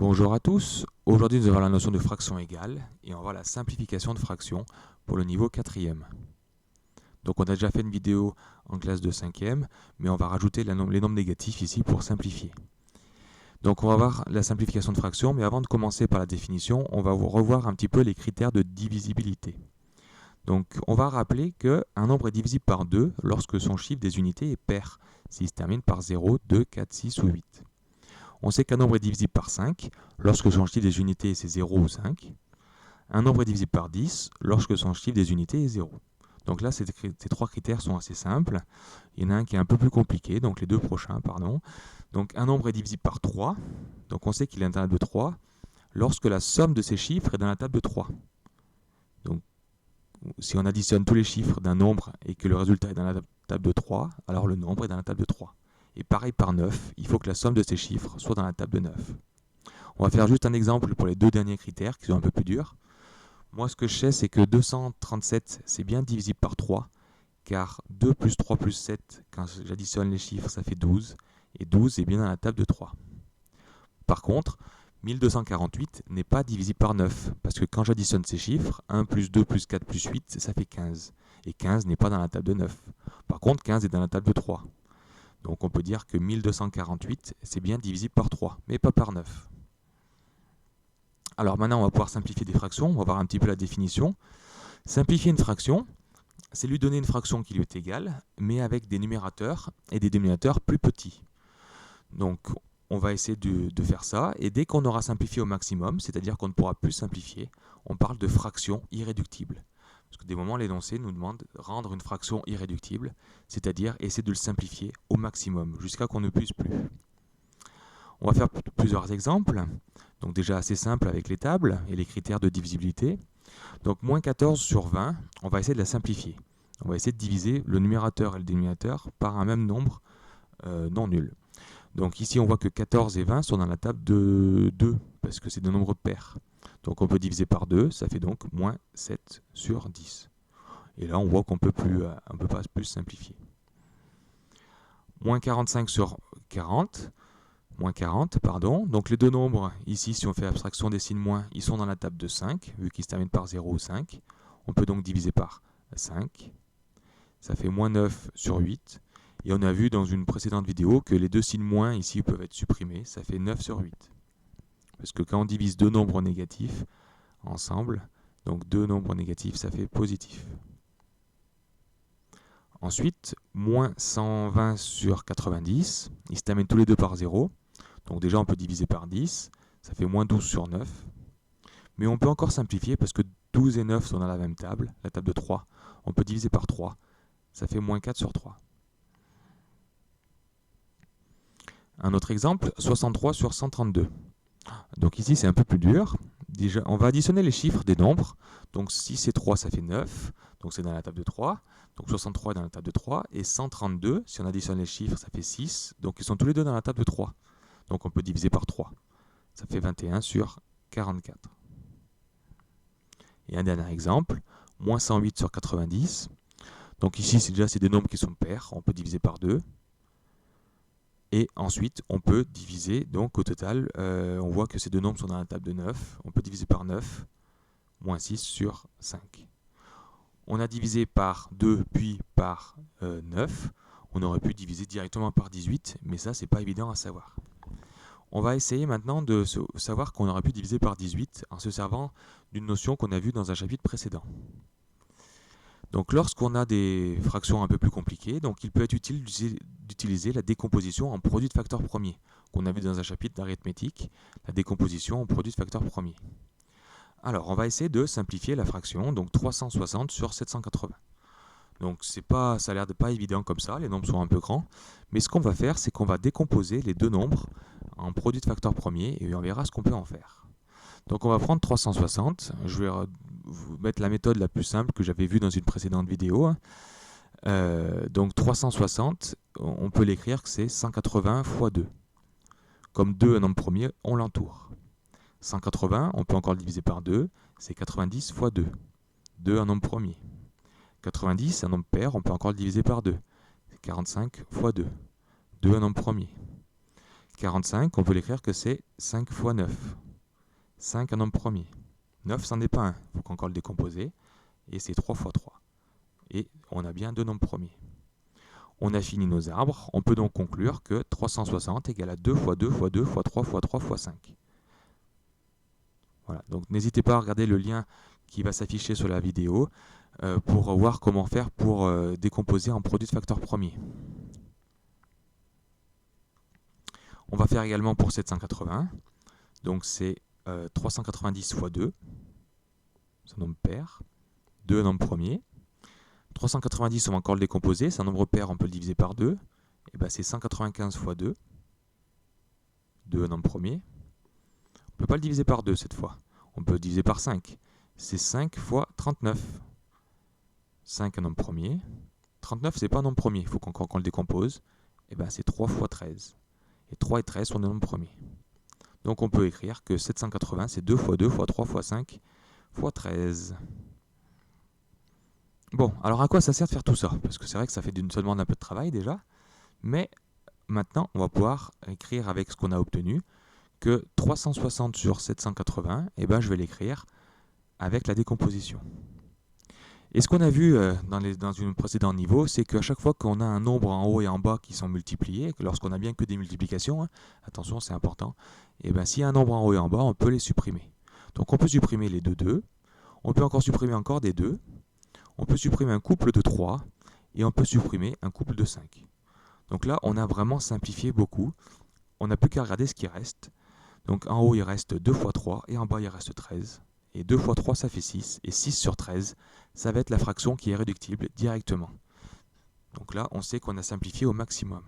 Bonjour à tous, aujourd'hui nous allons voir la notion de fraction égale et on va voir la simplification de fraction pour le niveau 4e. Donc on a déjà fait une vidéo en classe de 5e, mais on va rajouter les nombres négatifs ici pour simplifier. Donc on va voir la simplification de fraction, mais avant de commencer par la définition, on va revoir un petit peu les critères de divisibilité. Donc on va rappeler qu'un nombre est divisible par 2 lorsque son chiffre des unités est pair, s'il se termine par 0, 2, 4, 6 ou 8. On sait qu'un nombre est divisible par 5 lorsque son chiffre des unités c'est 0 ou 5. Un nombre est divisible par 10 lorsque son chiffre des unités est 0. Donc là, ces trois critères sont assez simples. Il y en a un qui est un peu plus compliqué, donc les deux prochains, pardon. Donc un nombre est divisible par 3, donc on sait qu'il est dans la table de 3, lorsque la somme de ces chiffres est dans la table de 3. Donc si on additionne tous les chiffres d'un nombre et que le résultat est dans la table de 3, alors le nombre est dans la table de 3. Et pareil par 9, il faut que la somme de ces chiffres soit dans la table de 9. On va faire juste un exemple pour les deux derniers critères qui sont un peu plus durs. Moi, ce que je sais, c'est que 237, c'est bien divisible par 3, car 2 plus 3 plus 7, quand j'additionne les chiffres, ça fait 12, et 12 est bien dans la table de 3. Par contre, 1248 n'est pas divisible par 9, parce que quand j'additionne ces chiffres, 1 plus 2 plus 4 plus 8, ça fait 15, et 15 n'est pas dans la table de 9. Par contre, 15 est dans la table de 3. Donc on peut dire que 1248, c'est bien divisible par 3, mais pas par 9. Alors maintenant, on va pouvoir simplifier des fractions. On va voir un petit peu la définition. Simplifier une fraction, c'est lui donner une fraction qui lui est égale, mais avec des numérateurs et des dénominateurs plus petits. Donc on va essayer de faire ça, et dès qu'on aura simplifié au maximum, c'est-à-dire qu'on ne pourra plus simplifier, on parle de fraction irréductible. Parce que des moments, l'énoncé nous demande de rendre une fraction irréductible, c'est-à-dire essayer de le simplifier au maximum, jusqu'à qu'on ne puisse plus. On va faire plusieurs exemples, donc déjà assez simple avec les tables et les critères de divisibilité. Donc moins 14 sur 20, on va essayer de la simplifier. On va essayer de diviser le numérateur et le dénominateur par un même nombre non nul. Donc ici on voit que 14 et 20 sont dans la table de 2, parce que c'est des nombres pairs. Donc on peut diviser par 2, ça fait donc moins 7 sur 10. Et là on voit qu'on ne peut pas plus simplifier. Moins 45 sur 40, moins 40, pardon. Donc les deux nombres, ici, si on fait abstraction des signes moins, ils sont dans la table de 5, vu qu'ils se terminent par 0 ou 5. On peut donc diviser par 5. Ça fait moins 9 sur 8. Et on a vu dans une précédente vidéo que les deux signes moins, ici, peuvent être supprimés. Ça fait 9 sur 8. Parce que quand on divise deux nombres négatifs ensemble, donc deux nombres négatifs, ça fait positif. Ensuite, moins 120 sur 90. Ils se terminent tous les deux par 0. Donc déjà, on peut diviser par 10. Ça fait moins 12 sur 9. Mais on peut encore simplifier parce que 12 et 9 sont dans la même table, la table de 3. On peut diviser par 3. Ça fait moins 4 sur 3. Un autre exemple, 63 sur 132. Donc ici, c'est un peu plus dur. Déjà, on va additionner les chiffres des nombres. Donc 6 et 3, ça fait 9. Donc c'est dans la table de 3. Donc 63 est dans la table de 3. Et 132, si on additionne les chiffres, ça fait 6. Donc ils sont tous les deux dans la table de 3. Donc on peut diviser par 3. Ça fait 21 sur 44. Et un dernier exemple, moins 108 sur 90. Donc ici, c'est des nombres qui sont pairs. On peut diviser par 2. Et ensuite, on peut diviser, donc au total, on voit que ces deux nombres sont dans la table de 9. On peut diviser par 9, moins 6 sur 5. On a divisé par 2, puis par 9. On aurait pu diviser directement par 18, mais ça, c'est pas évident à savoir. On va essayer maintenant de savoir qu'on aurait pu diviser par 18 en se servant d'une notion qu'on a vue dans un chapitre précédent. Donc lorsqu'on a des fractions un peu plus compliquées, donc il peut être utile d'utiliser la décomposition en produit de facteurs premiers, qu'on a vu dans un chapitre d'arithmétique, la décomposition en produit de facteurs premiers. Alors on va essayer de simplifier la fraction, donc 360 sur 780. Donc ça a l'air de pas évident comme ça, les nombres sont un peu grands, mais ce qu'on va faire, c'est qu'on va décomposer les deux nombres en produit de facteurs premiers et on verra ce qu'on peut en faire. Donc on va prendre 360, je vais vous mettre la méthode la plus simple que j'avais vue dans une précédente vidéo. Donc 360, on peut l'écrire que c'est 180 fois 2. Comme 2 est un nombre premier, on l'entoure. 180, on peut encore le diviser par 2, c'est 90 fois 2. 2 est un nombre premier. 90, c'est un nombre pair, on peut encore le diviser par 2. C'est 45 fois 2. 2 est un nombre premier. 45, on peut l'écrire que c'est 5 fois 9. 5 un nombre premier. 9, c'en est pas un. Il faut encore le décomposer. Et c'est 3 fois 3. Et on a bien deux nombres premiers. On a fini nos arbres. On peut donc conclure que 360 égale à 2 fois 2 fois 2 fois 3 fois 3 fois 5. Voilà. Donc n'hésitez pas à regarder le lien qui va s'afficher sur la vidéo pour voir comment faire pour décomposer en produit de facteurs premiers. On va faire également pour 780. Donc c'est 390 fois 2. C'est un nombre pair. 2 un nombre premier. 390, on va encore le décomposer. C'est un nombre pair, on peut le diviser par 2. Et ben c'est 195 fois 2. 2 un nombre premier. On ne peut pas le diviser par 2 cette fois. On peut le diviser par 5. C'est 5 fois 39. 5 un nombre premier. 39, c'est pas un nombre premier. Il faut qu'on le décompose. Et ben c'est 3 fois 13. Et 3 et 13 sont des nombres premiers. Donc on peut écrire que 780, c'est 2 fois 2 fois 3 fois 5 fois 13. Bon, alors à quoi ça sert de faire tout ça? Parce que c'est vrai que ça demande un peu de travail déjà. Mais maintenant, on va pouvoir écrire avec ce qu'on a obtenu que 360 sur 780, eh ben, je vais l'écrire avec la décomposition. Et ce qu'on a vu dans une précédent niveau, c'est qu'à chaque fois qu'on a un nombre en haut et en bas qui sont multipliés, lorsqu'on a bien que des multiplications, attention c'est important, et ben, s'il y a un nombre en haut et en bas, on peut les supprimer. Donc on peut supprimer les 2, on peut encore supprimer encore des 2, on peut supprimer un couple de 3, et on peut supprimer un couple de 5. Donc là, on a vraiment simplifié beaucoup. On n'a plus qu'à regarder ce qui reste. Donc en haut, il reste 2 fois 3, et en bas, il reste 13. Et 2 fois 3, ça fait 6. Et 6 sur 13, ça va être la fraction qui est réductible directement. Donc là, on sait qu'on a simplifié au maximum.